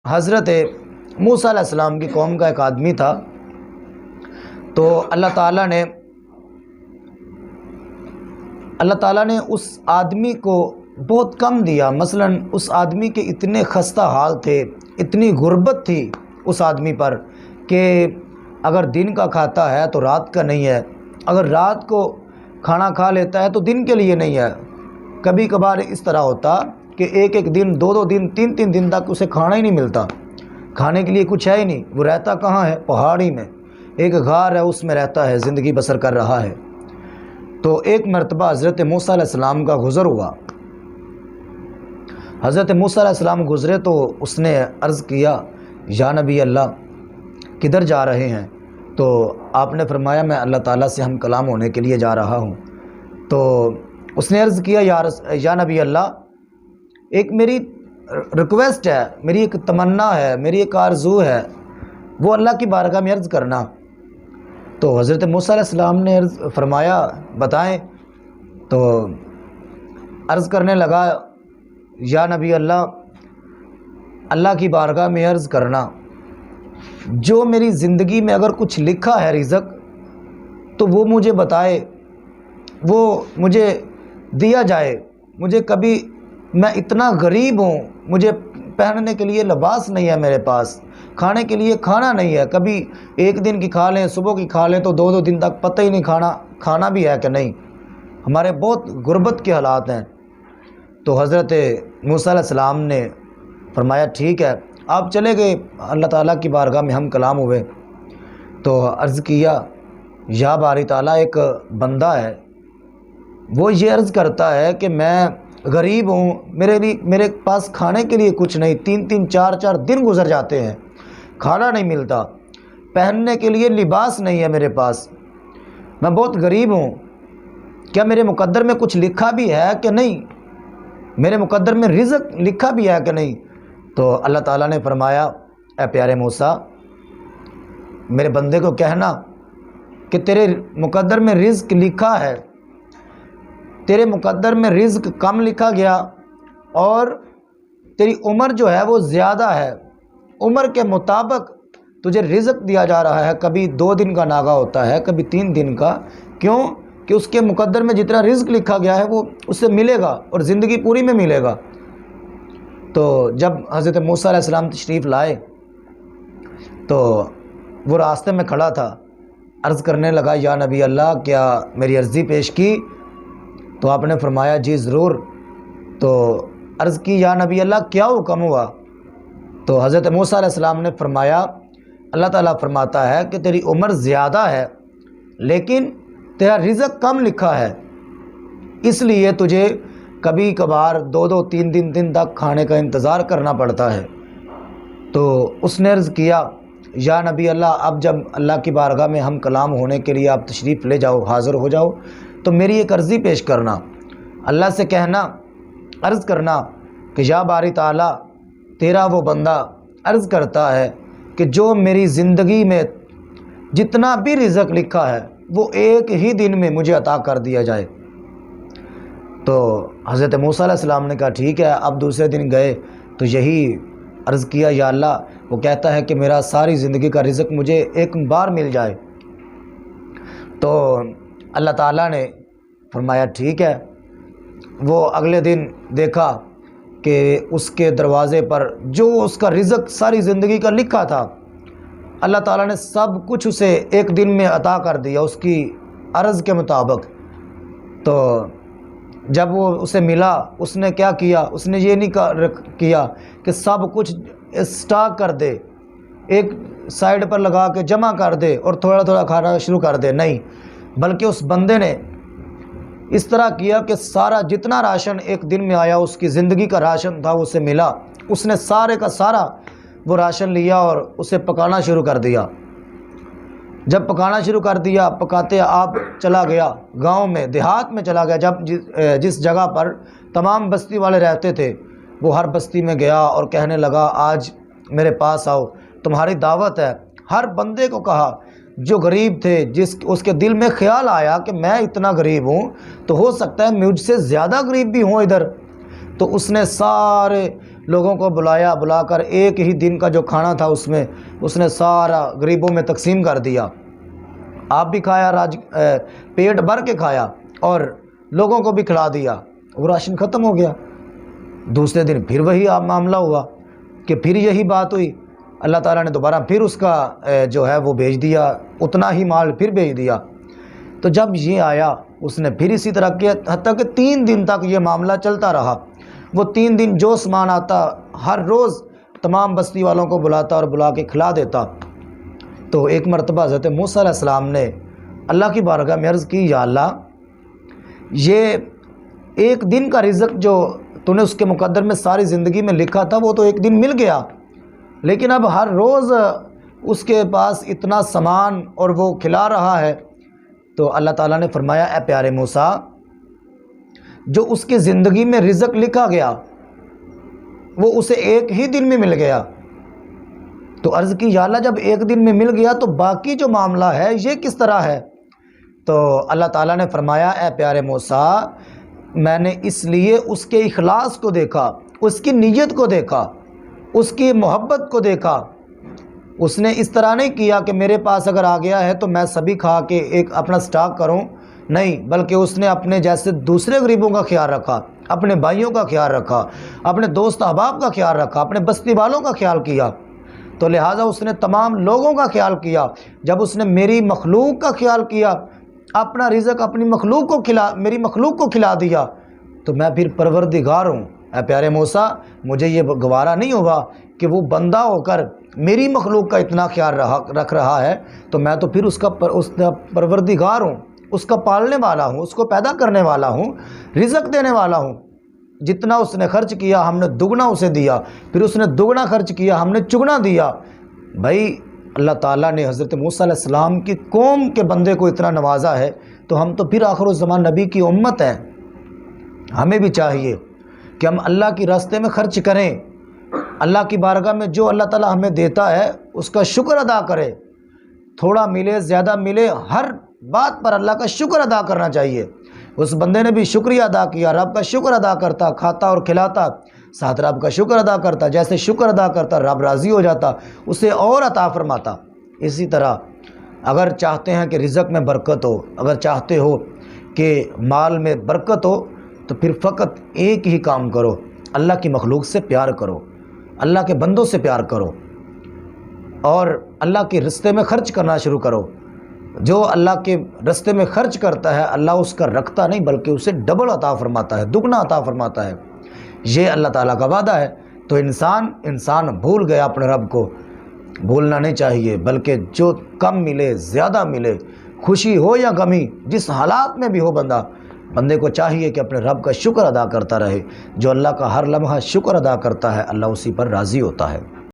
حضرت موسیٰ علیہ السلام کی قوم کا ایک آدمی تھا، تو اللہ تعالیٰ نے اس آدمی کو بہت کم دیا۔ مثلا اس آدمی کے اتنے خستہ حال تھے، اتنی غربت تھی اس آدمی پر کہ اگر دن کا کھاتا ہے تو رات کا نہیں ہے، اگر رات کو کھانا کھا لیتا ہے تو دن کے لیے نہیں ہے۔ کبھی کبھار اس طرح ہوتا کہ ایک دن، دو دن، تین دن تک اسے کھانا ہی نہیں ملتا، کھانے کے لیے کچھ ہے ہی نہیں۔ وہ رہتا کہاں ہے؟ پہاڑی میں، ایک غار ہے اس میں رہتا ہے، زندگی بسر کر رہا ہے۔ تو ایک مرتبہ حضرت موسیٰ علیہ السلام کا گزر ہوا۔ حضرت موسیٰ علیہ السلام گزرے تو اس نے عرض کیا، یا نبی اللہ کدھر جا رہے ہیں؟ تو آپ نے فرمایا میں اللہ تعالیٰ سے ہم کلام ہونے کے لیے جا رہا ہوں۔ تو اس نے عرض کیا، یا نبی اللہ ایک میری ریکویسٹ ہے، میری ایک تمنا ہے، میری ایک آرزو ہے، وہ اللہ کی بارگاہ میں عرض کرنا۔ تو حضرت موسیٰ علیہ السلام نے فرمایا بتائیں۔ تو عرض کرنے لگا، یا نبی اللہ اللہ کی بارگاہ میں عرض کرنا، جو میری زندگی میں اگر کچھ لکھا ہے رزق تو وہ مجھے بتائے، وہ مجھے دیا جائے۔ مجھے کبھی، میں اتنا غریب ہوں، مجھے پہننے کے لیے لباس نہیں ہے میرے پاس، کھانے کے لیے کھانا نہیں ہے، کبھی ایک دن کی کھا لیں، صبح کی کھا لیں تو دو دن تک پتہ ہی نہیں کھانا بھی ہے کہ نہیں۔ ہمارے بہت غربت کے حالات ہیں۔ تو حضرت موسیٰ علیہ السلام نے فرمایا ٹھیک ہے، آپ چلے گئے اللہ تعالیٰ کی بارگاہ میں، ہم کلام ہوئے۔ تو عرض کیا، یا باری تعالیٰ ایک بندہ ہے، وہ یہ عرض کرتا ہے کہ میں غریب ہوں، میرے پاس کھانے کے لیے کچھ نہیں، تین چار دن گزر جاتے ہیں، کھانا نہیں ملتا، پہننے کے لیے لباس نہیں ہے میرے پاس، میں بہت غریب ہوں، کیا میرے مقدر میں کچھ لکھا بھی ہے کہ نہیں؟ میرے مقدر میں رزق لکھا بھی ہے کہ نہیں؟ تو اللہ تعالیٰ نے فرمایا، اے پیارے موسیٰ میرے بندے کو کہنا کہ تیرے مقدر میں رزق لکھا ہے، تیرے مقدر میں رزق کم لکھا گیا، اور تیری عمر جو ہے وہ زیادہ ہے، عمر کے مطابق تجھے رزق دیا جا رہا ہے، کبھی 2 دن کا ناغہ ہوتا ہے، کبھی 3 دن کا۔ کیوں کہ اس کے مقدر میں جتنا رزق لکھا گیا ہے وہ اس سے ملے گا، اور زندگی پوری میں ملے گا۔ تو جب حضرت موسیٰ علیہ السلام تشریف لائے تو وہ راستے میں کھڑا تھا، عرض کرنے لگا، یا نبی اللہ کیا میری عرضی پیش کی؟ تو آپ نے فرمایا جی ضرور۔ تو عرض کی، یا نبی اللہ کیا حکم ہوا؟ تو حضرت موسیٰ علیہ السلام نے فرمایا، اللہ تعالیٰ فرماتا ہے کہ تیری عمر زیادہ ہے لیکن تیرا رزق کم لکھا ہے، اس لیے تجھے کبھی کبھار 2 دن تک کھانے کا انتظار کرنا پڑتا ہے۔ تو اس نے عرض کیا، یا نبی اللہ اب جب اللہ کی بارگاہ میں ہم کلام ہونے کے لیے آپ تشریف لے جاؤ، حاضر ہو جاؤ، تو میری ایک عرضی پیش کرنا، اللہ سے کہنا، عرض کرنا کہ یا باری تعالیٰ تیرا وہ بندہ عرض کرتا ہے کہ جو میری زندگی میں جتنا بھی رزق لکھا ہے وہ ایک ہی دن میں مجھے عطا کر دیا جائے۔ تو حضرت موسیٰ علیہ السلام نے کہا ٹھیک ہے۔ اب دوسرے دن گئے تو یہی عرض کیا، یا اللہ وہ کہتا ہے کہ میرا ساری زندگی کا رزق مجھے ایک بار مل جائے۔ تو اللہ تعالیٰ نے فرمایا ٹھیک ہے۔ وہ اگلے دن دیکھا کہ اس کے دروازے پر جو اس کا رزق ساری زندگی کا لکھا تھا، اللہ تعالیٰ نے سب کچھ اسے ایک دن میں عطا کر دیا اس کی عرض کے مطابق۔ تو جب وہ اسے ملا، اس نے کیا کیا؟ اس نے یہ نہیں کیا کہ سب کچھ اسٹاک کر دے، ایک سائیڈ پر لگا کے جمع کر دے اور تھوڑا تھوڑا کھانا شروع کر دے، نہیں، بلکہ اس بندے نے اس طرح کیا کہ سارا جتنا راشن ایک دن میں آیا، اس کی زندگی کا راشن تھا، اسے ملا، اس نے سارے کا سارا وہ راشن لیا اور اسے پکانا شروع کر دیا۔ جب پکانا شروع کر دیا، پکاتے آپ چلا گیا گاؤں میں، دیہات میں چلا گیا، جس جگہ پر تمام بستی والے رہتے تھے، وہ ہر بستی میں گیا اور کہنے لگا آج میرے پاس آؤ، تمہاری دعوت ہے۔ ہر بندے کو کہا جو غریب تھے، اس کے دل میں خیال آیا کہ میں اتنا غریب ہوں تو ہو سکتا ہے مجھ سے زیادہ غریب بھی ہوں ادھر، تو اس نے سارے لوگوں کو بلایا، بلا کر ایک ہی دن کا جو کھانا تھا اس نے سارا غریبوں میں تقسیم کر دیا۔ آپ بھی کھایا، پیٹ بھر کے کھایا اور لوگوں کو بھی کھلا دیا، وہ راشن ختم ہو گیا۔ دوسرے دن پھر وہی معاملہ ہوا کہ پھر یہی بات ہوئی، اللہ تعالیٰ نے دوبارہ پھر اس کا جو ہے وہ بھیج دیا، اتنا ہی مال پھر بھیج دیا۔ تو جب یہ آیا اس نے پھر اسی طرح کیا، حتیٰ کہ 3 دن تک یہ معاملہ چلتا رہا۔ وہ 3 دن جو سامان آتا ہر روز تمام بستی والوں کو بلاتا اور بلا کے کھلا دیتا۔ تو ایک مرتبہ حضرت موسیٰ علیہ السلام نے اللہ کی بارگاہ میں عرض کی، یا اللہ، یہ ایک دن کا رزق جو تو نے اس کے مقدر میں ساری زندگی میں لکھا تھا وہ تو ایک دن مل گیا، لیکن اب ہر روز اس کے پاس اتنا سامان اور وہ کھلا رہا ہے۔ تو اللہ تعالیٰ نے فرمایا، اے پیارے موسیٰ، جو اس کی زندگی میں رزق لکھا گیا وہ اسے ایک ہی دن میں مل گیا۔ تو عرض کی، یا اللہ، جب ایک دن میں مل گیا تو باقی جو معاملہ ہے یہ کس طرح ہے؟ تو اللہ تعالیٰ نے فرمایا، اے پیارے موسیٰ، میں نے اس لیے اس کے اخلاص کو دیکھا، اس کی نیت کو دیکھا، اس کی محبت کو دیکھا۔ اس نے اس طرح نہیں کیا کہ میرے پاس اگر آ گیا ہے تو میں سبھی کھا کے ایک اپنا سٹاک کروں، نہیں، بلکہ اس نے اپنے جیسے دوسرے غریبوں کا خیال رکھا، اپنے بھائیوں کا خیال رکھا، اپنے دوست احباب کا خیال رکھا، اپنے بستی والوں کا خیال کیا۔ تو لہٰذا اس نے تمام لوگوں کا خیال کیا۔ جب اس نے میری مخلوق کا خیال کیا، اپنا رزق اپنی مخلوق کو میری مخلوق کو کھلا دیا، تو میں پھر پروردگار ہوں۔ اے پیارے موسیٰ، مجھے یہ گوارا نہیں ہوگا کہ وہ بندہ ہو کر میری مخلوق کا اتنا خیال رکھ رہا ہے، تو میں تو پھر اس کا پروردگار ہوں، اس کا پالنے والا ہوں، اس کو پیدا کرنے والا ہوں، رزق دینے والا ہوں۔ جتنا اس نے خرچ کیا ہم نے دگنا اسے دیا، پھر اس نے دگنا خرچ کیا ہم نے چگنا دیا۔ بھائی، اللہ تعالیٰ نے حضرت موسیٰ علیہ السلام کی قوم کے بندے کو اتنا نوازا ہے، تو ہم تو پھر آخر الزمان نبی کی امت ہیں۔ ہمیں بھی چاہیے کہ ہم اللہ کی راستے میں خرچ کریں، اللہ کی بارگاہ میں جو اللہ تعالیٰ ہمیں دیتا ہے اس کا شکر ادا کرے، تھوڑا ملے زیادہ ملے، ہر بات پر اللہ کا شکر ادا کرنا چاہیے۔ اس بندے نے بھی شکریہ ادا کیا، رب کا شکر ادا کرتا، کھاتا اور کھلاتا، ساتھ رب کا شکر ادا کرتا، جیسے شکر ادا کرتا رب راضی ہو جاتا، اسے اور عطا فرماتا۔ اسی طرح اگر چاہتے ہیں کہ رزق میں برکت ہو، اگر چاہتے ہو کہ مال میں برکت ہو، تو پھر فقط ایک ہی کام کرو، اللہ کی مخلوق سے پیار کرو، اللہ کے بندوں سے پیار کرو اور اللہ کے راستے میں خرچ کرنا شروع کرو۔ جو اللہ کے راستے میں خرچ کرتا ہے اللہ اس کا رکھتا نہیں بلکہ اسے ڈبل عطا فرماتا ہے، دگنا عطا فرماتا ہے۔ یہ اللہ تعالیٰ کا وعدہ ہے۔ تو انسان بھول گیا اپنے رب کو، بھولنا نہیں چاہیے، بلکہ جو کم ملے زیادہ ملے، خوشی ہو یا غمی، جس حالات میں بھی ہو، بندے کو چاہیے کہ اپنے رب کا شکر ادا کرتا رہے۔ جو اللہ کا ہر لمحہ شکر ادا کرتا ہے اللہ اسی پر راضی ہوتا ہے۔